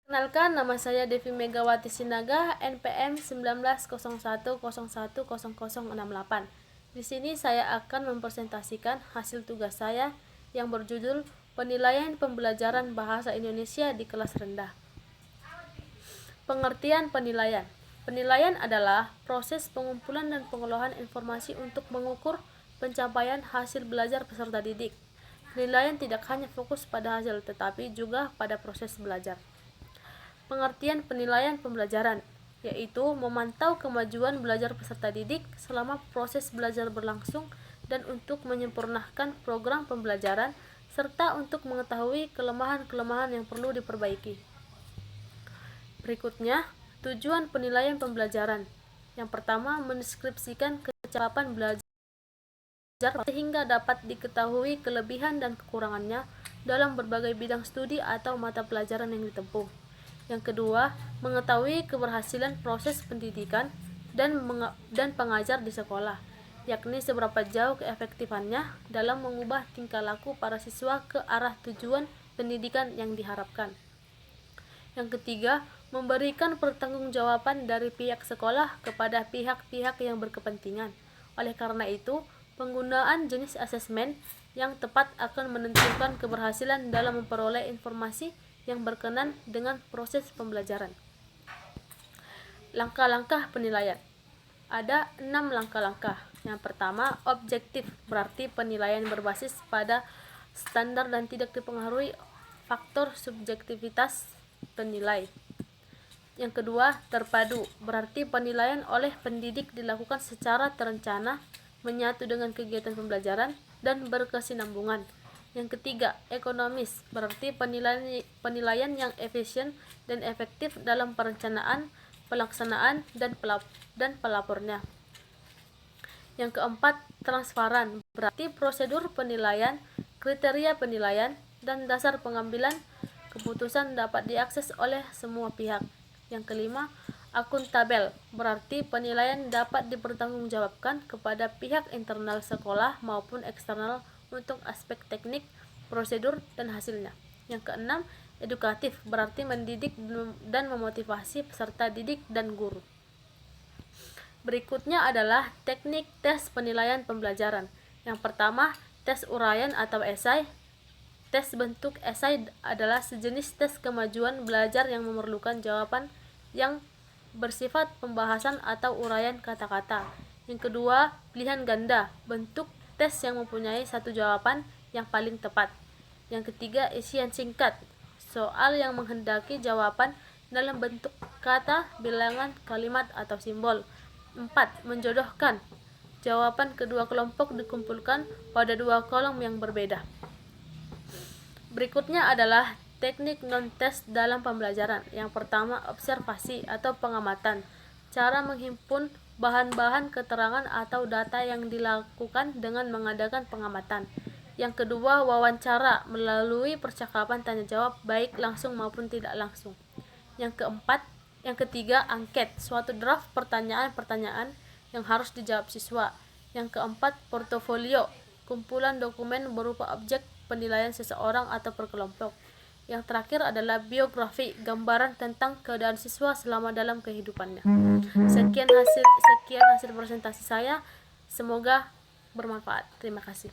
Perkenalkan, nama saya Devi Megawati Sinaga, NPM 1901010068. Di sini saya akan mempresentasikan hasil tugas saya yang berjudul Penilaian Pembelajaran Bahasa Indonesia di Kelas Rendah. Pengertian penilaian. Penilaian adalah proses pengumpulan dan pengolahan informasi untuk mengukur pencapaian hasil belajar peserta didik. Penilaian tidak hanya fokus pada hasil, tetapi juga pada proses belajar. Pengertian penilaian pembelajaran, yaitu memantau kemajuan belajar peserta didik selama proses belajar berlangsung dan untuk menyempurnakan program pembelajaran, serta untuk mengetahui kelemahan-kelemahan yang perlu diperbaiki. Berikutnya, tujuan penilaian pembelajaran. Yang pertama, mendeskripsikan kecakapan belajar sehingga dapat diketahui kelebihan dan kekurangannya dalam berbagai bidang studi atau mata pelajaran yang ditempuh. Yang kedua, mengetahui keberhasilan proses pendidikan dan pengajar di sekolah, yakni seberapa jauh keefektifannya dalam mengubah tingkah laku para siswa ke arah tujuan pendidikan yang diharapkan. Yang ketiga, memberikan pertanggungjawaban dari pihak sekolah kepada pihak-pihak yang berkepentingan. Oleh karena itu, penggunaan jenis asesmen yang tepat akan menentukan keberhasilan dalam memperoleh informasi yang berkenan dengan proses pembelajaran. Langkah-langkah penilaian. Ada 6 langkah-langkah. Yang pertama, objektif, berarti penilaian berbasis pada standar dan tidak dipengaruhi faktor subjektivitas penilai. Yang kedua, terpadu, berarti penilaian oleh pendidik dilakukan secara terencana, menyatu dengan kegiatan pembelajaran, dan berkesinambungan. Yang ketiga, ekonomis, berarti penilaian yang efisien dan efektif dalam perencanaan, pelaksanaan, dan pelapornya. Yang keempat, transparan, berarti prosedur penilaian, kriteria penilaian, dan dasar pengambilan keputusan dapat diakses oleh semua pihak. Yang kelima, akuntabel, berarti penilaian dapat dipertanggungjawabkan kepada pihak internal sekolah maupun eksternal untuk aspek teknik, prosedur, dan hasilnya. Yang keenam, edukatif, berarti mendidik dan memotivasi peserta didik dan guru. Berikutnya adalah teknik tes penilaian pembelajaran. Yang pertama, tes uraian atau esai. Tes bentuk esai adalah sejenis tes kemajuan belajar yang memerlukan jawaban yang bersifat pembahasan atau uraian kata-kata. Yang kedua, pilihan ganda, bentuk tes yang mempunyai satu jawaban yang paling tepat. Yang ketiga, isian singkat, soal yang menghendaki jawaban dalam bentuk kata, bilangan, kalimat, atau simbol. 4. Menjodohkan, jawaban kedua kelompok dikumpulkan pada dua kolom yang berbeda. Berikutnya adalah teknik non-tes dalam pembelajaran. Yang pertama, observasi atau pengamatan, cara menghimpun bahan-bahan keterangan atau data yang dilakukan dengan mengadakan pengamatan. Yang kedua, wawancara melalui percakapan tanya jawab baik langsung maupun tidak langsung. Yang ketiga, angket, suatu draft pertanyaan-pertanyaan yang harus dijawab siswa. Yang keempat, portofolio, kumpulan dokumen berupa objek penilaian seseorang atau perkelompok. Yang terakhir adalah biografi, gambaran tentang keadaan siswa selama dalam kehidupannya. Sekian hasil presentasi saya, semoga bermanfaat. Terima kasih.